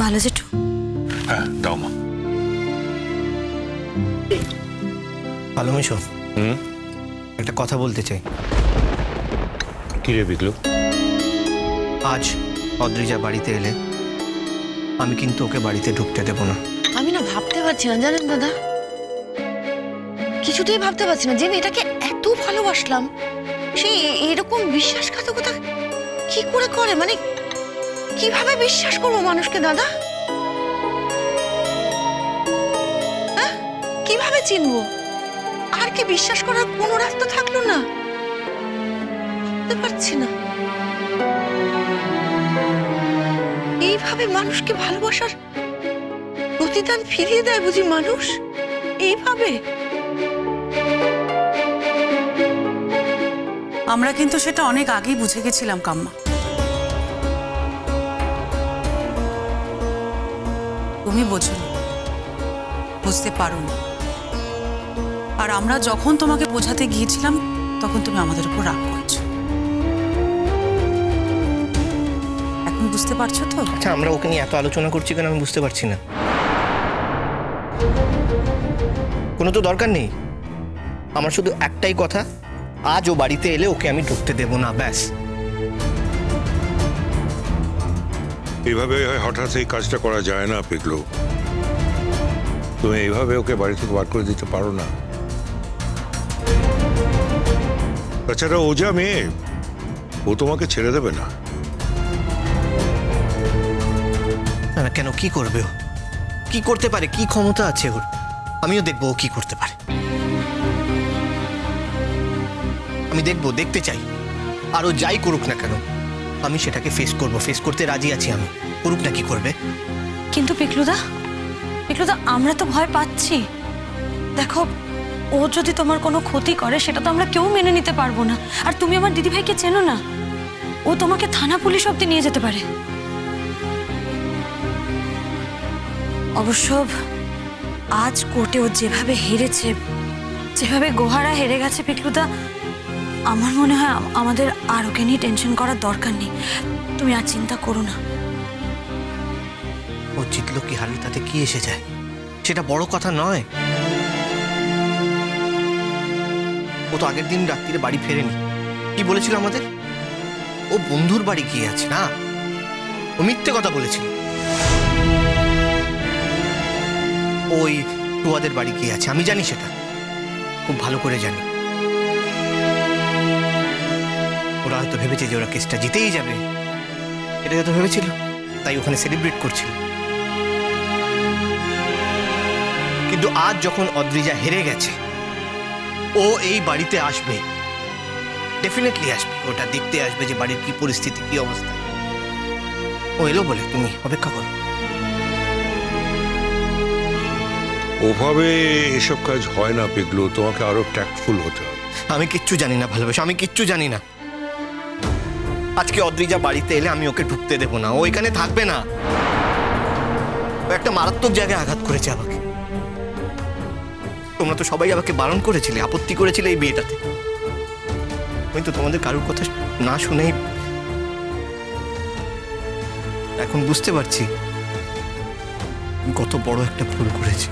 ভালো জেঠু? হ্যাঁ দাও মা। ভালো মেশো, একটা কথা বলতে চাই। কি রে বিগলু? আজ অদ্রিজা বাড়িতে এলে আমি কিন্তু ওকে বাড়িতে ঢুকতে দেব না। আমি না ভাবতে পারছি না জানেন দাদা, কিছুতেই ভাবতে পারছি না যে মেয়েটাকে এত ভালোবাসলাম সে এরকম বিশ্বাসঘাতকতা কি করে করে, মানে কিভাবে বিশ্বাস করবো মানুষকে দাদা? হ্যাঁ, কিভাবে চিনবো? আর কি বিশ্বাস করার কোনো রাস্তা থাকলো না? ভাবতে পারছি না এইভাবে মানুষকে ভালোবাসার প্রতিদান ফিরিয়ে দেয় বুঝি মানুষ এইভাবে? আমরা কিন্তু সেটা অনেক আগেই বুঝে গেছিলাম কাম্মা। তুমি বোঝোনি, বুঝতে পারোনি। আর আমরা যখন তোমাকে বোঝাতে গিয়েছিলাম তখন তুমি আমাদের উপর রাগ করছো। এখন বুঝতে পারছো তো? আচ্ছা, আমরা ওকে নিয়ে এত আলোচনা করছি কেন আমি বুঝতে পারছি না। কোনো তো দরকার নেই। আমার শুধু একটাই কথা, আজ ও বাড়িতে এলে ওকে আমি ঢুকতে দেব না, ব্যাস। এইভাবে হঠাৎ এই কাজটা করা যায় না পিগলু। তুমি এইভাবে ওকে বাড়ি থেকে বার করে দিতে পারো না। তাছাড়া ও যা মেয়ে, ও তোমাকে ছেড়ে দেবে না। না কেন, কি করবে ও? কি করতে পারে? কি ক্ষমতা আছে ওর? আমিও দেখবো ও কি করতে পারে। আমি দেখবো, দেখতে চাই। আর ও যাই করুক না কেন আমি সেটাকে ফেস করব, ফেস করতে রাজি আছি আমি। করুক না, কি করবে? কিন্তু পিকলুদা, আমরা তো ভয় পাচ্ছি। দেখো, ও যদি তোমার কোনো ক্ষতি করে সেটা তো আমরা কেউ মেনে নিতে পারবো না। আর তুমি আমার দিদিভাইকে চেনো না, ও তোমাকে থানা পুলিশ অব্দি নিয়ে যেতে পারে। অবশ্য আজ কোর্টে ও যেভাবে হেরেছে, যেভাবে গোহারা হেরে গেছে পিকলুদা, আমার মনে হয় আমাদের আর ওকে নিয়ে টেনশন করার দরকার নেই। তুমি আর চিন্তা করো না। ও জিতলো কি হারলো তাতে কি এসে যায়? সেটা বড় কথা নয়। ও তো আগের দিন রাত্রিরে বাড়ি ফেরেনি। কি বলেছিল আমাদের? ও বন্ধুর বাড়ি গিয়ে আছে না? ও মিথ্যে কথা বলেছিল। ওই টুয়াদের বাড়ি গিয়ে আছে, আমি জানি সেটা, খুব ভালো করে জানি। ওরা হয়তো ভেবেছে যে ওরা কেসটা জিতেই যাবে, এটা হয়তো ভেবেছিল, তাই ওখানে সেলিব্রেট করছিল। কিন্তু আজ যখন অদ্রিজা হেরে গেছে, ও এই বাড়িতে আসবে, ডেফিনেটলি আসবে। ওটা দেখতে আসবে যে বাড়ির কি পরিস্থিতি, কি অবস্থা। ও এলো বলে তুমি অপেক্ষা করো। ওভাবে এসব কাজ হয় না পিগলু, তোমাকে আরো ট্যাক্টফুল হতে হবে। আমি কিচ্ছু জানি না ভালোবাসা, আমি কিচ্ছু জানি না। আজকে অদ্রিজা বাড়িতে এলে আমি ওকে ঢুকতে দেবো না। ও এখানে থাকবে না। ও একটা মারাত্মক জায়গায় আঘাত করেছে আমাকে। তোমরা তো সবাই আমাকে বারণ করেছিলে, আপত্তি করেছিলে এই বিয়েটাতে। আমি তো তোমাদের কারোর কথা না শুনেই এখন বুঝতে পারছি কত বড় একটা ভুল করেছি।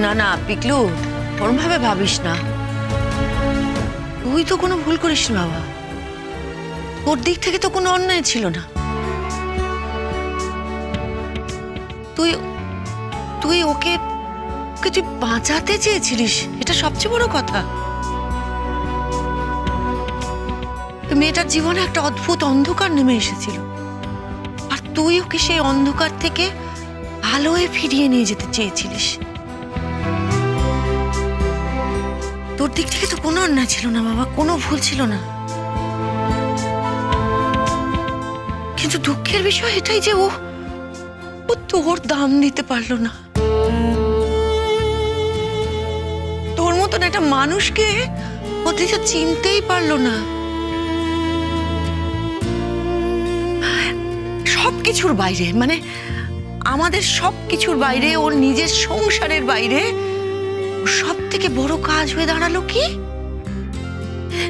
না না পিকলু, ওরম ভাবে ভাবিস না। তুই তো কোনো ভুল করিস না বাবা। ওর দিক থেকে তো কোনো অন্যায় ছিল না। তুই তুই ওকে তুই বাঁচাতে চেয়েছিলিস, এটা সবচেয়ে বড় কথা। মেয়েটার জীবনে একটা অদ্ভুত অন্ধকার নেমে এসেছিল, আর তুই ওকে সেই অন্ধকার থেকে আলোয় ফিরিয়ে নিয়ে যেতে চেয়েছিলিস। তোর দিক থেকে তো কোনো অন্যায় ছিল না বাবা, কোনো ভুল ছিল না। কিন্তু দুঃখের বিষয় এটাই যে ও তোর দাম দিতে পারলো না। তোর মতন একটা মানুষকে অদ্রিজা চিনতেই পারলো না। সবকিছুর বাইরে, মানে আমাদের সবকিছুর বাইরে, ওর নিজের সংসারের বাইরে সব থেকে বড় কাজ হয়ে দাঁড়ালো কি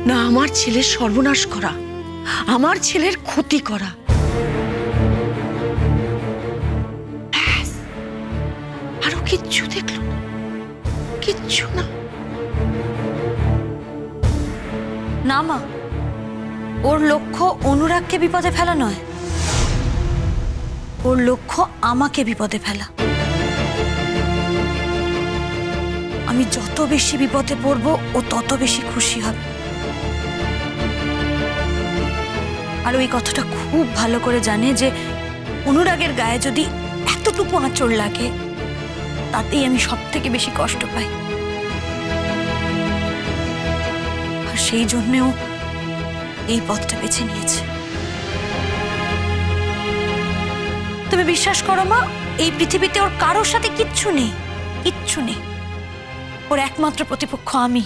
না, আমার ছেলের সর্বনাশ করা, আমার ছেলের ক্ষতি করা। কিচ্ছু দেখলো না, কিচ্ছু না। না মা, ওর লক্ষ্য অনুরাগকে বিপদে ফেলা নয়, ওর লক্ষ্য আমাকে বিপদে ফেলা। আমি যত বেশি বিপদে পড়ব ও তত বেশি খুশি হবে। আর ওই কথাটা খুব ভালো করে জানে যে অনুরাগের গায়ে যদি এতটুকু আঁচড় লাগে তাতেই আমি সব থেকে বেশি কষ্ট পাই। আর সেই জন্যেও এই পথটা বেছে নিয়েছে। তুমি বিশ্বাস করো মা, এই পৃথিবীতে ওর কারোর সাথে কিচ্ছু নেই, কিচ্ছু নেই। ওর একমাত্র প্রতিপক্ষ আমি।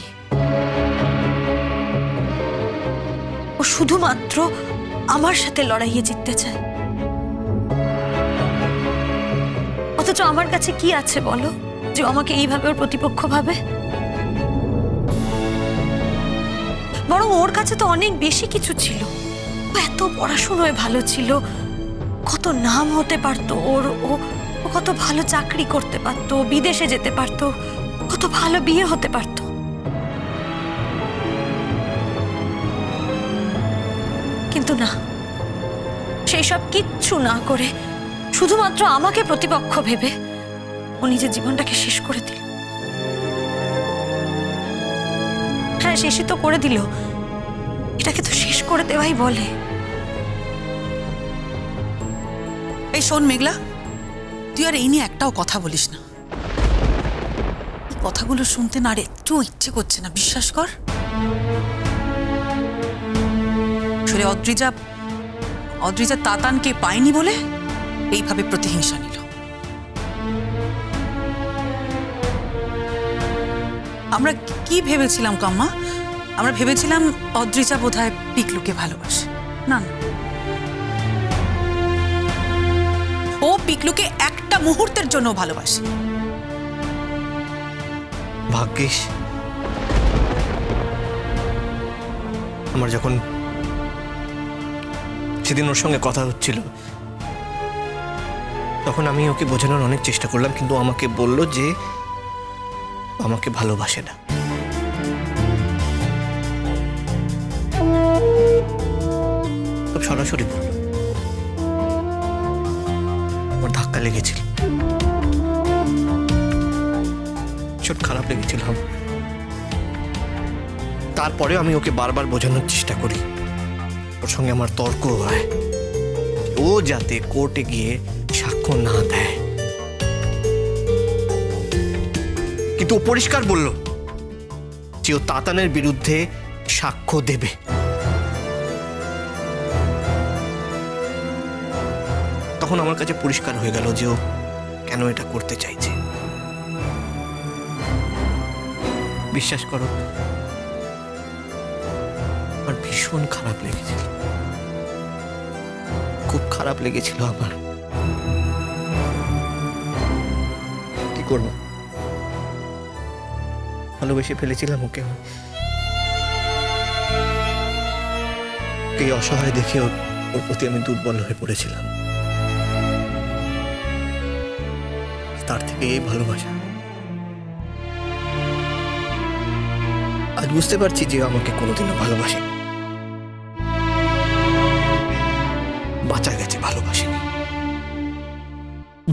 ও শুধুমাত্র আমার সাথে লড়াইয়ে জিততে চায়। অথচ আমার কাছে কি আছে বলো যে আমাকে এইভাবে ওর প্রতিপক্ষ ভাবে? বরং ওর কাছে তো অনেক বেশি কিছু ছিল। ও এত পড়াশোনায় ভালো ছিল, কত নাম হতে পারতো ওর, ও কত ভালো চাকরি করতে পারতো, বিদেশে যেতে পারতো, কত ভালো বিয়ে হতে পারতো। কিন্তু না, সেই সব কিচ্ছু না করে শুধুমাত্র আমাকে প্রতিপক্ষ ভেবে ও নিজের জীবনটাকে শেষ করে দিল। হ্যাঁ, শেষই তো করে দিল, এটাকে তো শেষ করে দেওয়াই বলে। এই শোন মেঘলা, তুই আর এই নিয়ে একটাও কথা বলিস না। এই কথাগুলো শুনতে না আর একটু ইচ্ছে করছে না, বিশ্বাস কর। আসলে অদ্রিজা তাতানকে পায়নি বলে এইভাবে প্রতিহিংসা নিল। আমরা কি ভেবেছিলাম কাম্মা? আমরা ভেবেছিলাম অদ্রিজা বোধহয় পিকলুকে ভালোবাসে। না না, ও পিকলুকে একটা মুহূর্তের জন্য ভালোবাসে। ভাগ্যিস আমার যখন সেদিন ওর সঙ্গে কথা হচ্ছিল তখন আমি ওকে বোঝানোর অনেক চেষ্টা করলাম, কিন্তু আমাকে বলল যে আমাকে ভালোবাসে না। সরাসরি বলল। আমার ধাক্কা লেগেছিল, ভীষণ খারাপ লেগেছিল। তারপরে আমি ওকে বারবার বোঝানোর চেষ্টা করি, ওর সঙ্গে আমার তর্ক হয়, ও যাতে কোর্টে গিয়ে সাক্ষ্য না দেয়। কিন্তু ও পরিষ্কার বলল যে ও তাতানের বিরুদ্ধে সাক্ষ্য দেবে। তখন আমার কাছে পরিষ্কার হয়ে গেল যে ও কেন এটা করতে চাইছে। বিশ্বাস করো, আমার ভীষণ খারাপ লেগেছিল, খুব খারাপ লেগেছিল আমার। কি করবো, ভালোবেসে ফেলেছিলাম ওকে। এই অসহায় দেখে ওর প্রতি আমি দুর্বল হয়ে পড়েছিলাম। তার থেকে এই ভালোবাসা। আজ বুঝতে পারছি যে আমাকে কোনোদিনও ভালোবাসে, বাঁচা গেছে, ভালোবাসেনি।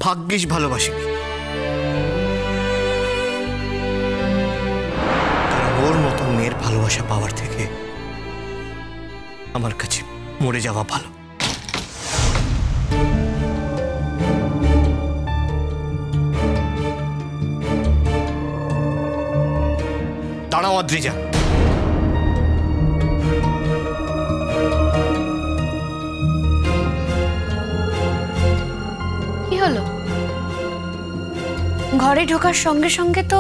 ভাগ্যিস ভালোবাসেনি। ওর মতো মেয়ের ভালোবাসা পাওয়ার থেকে আমার কাছে মরে যাওয়া ভালো। দাঁড়াও অদ্রিজা। কি হলো? ঘরে ঢোকার সঙ্গে সঙ্গে তো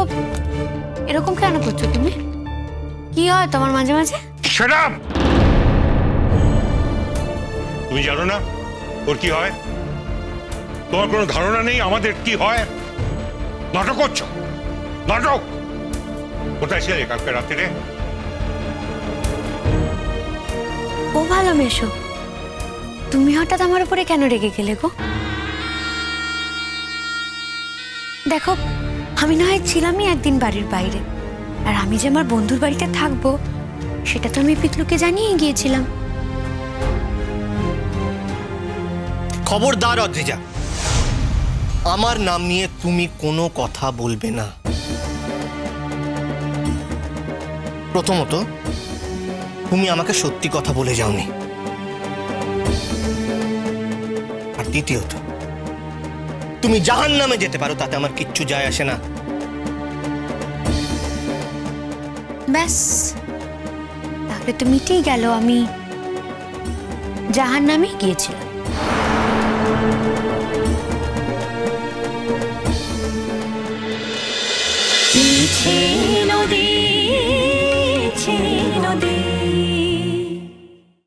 এরকম কেন করছো তুমি? কি হয় তোমার মাঝে মাঝে? Shut up! তুমি জানো না ওর কি হয়? তোমার কোনো ধারণা নেই আমাদের কি হয়? নাটক করছো, নাটক। কোথায় ছিলে কালকে রাত্রে? ও ভালো মেশো, তুমি হঠাৎ আমার উপরে কেন রেগে গেলে গো? দেখো আমি না হয় ছিলামই একদিন বাড়ির বাইরে, আর আমি যে আমার বন্ধুর বাড়িতে থাকবো সেটা তো আমি পিকলুকে জানিয়ে গিয়েছিলাম। খবরদার অদ্রিজা, আমার নাম নিয়ে তুমি কোনো কথা বলবে না। প্রথমত, তুমি আমাকে সত্যি কথা বলে যাওনি, আর দ্বিতীয়ত তুমি জাহান্নামে যেতে পারো, তাতে আমার কিচ্ছু যায় আসে না। ব্যাস, তাহলে তো মিটেই গেল, আমি জাহান্নামে গিয়েছিলাম।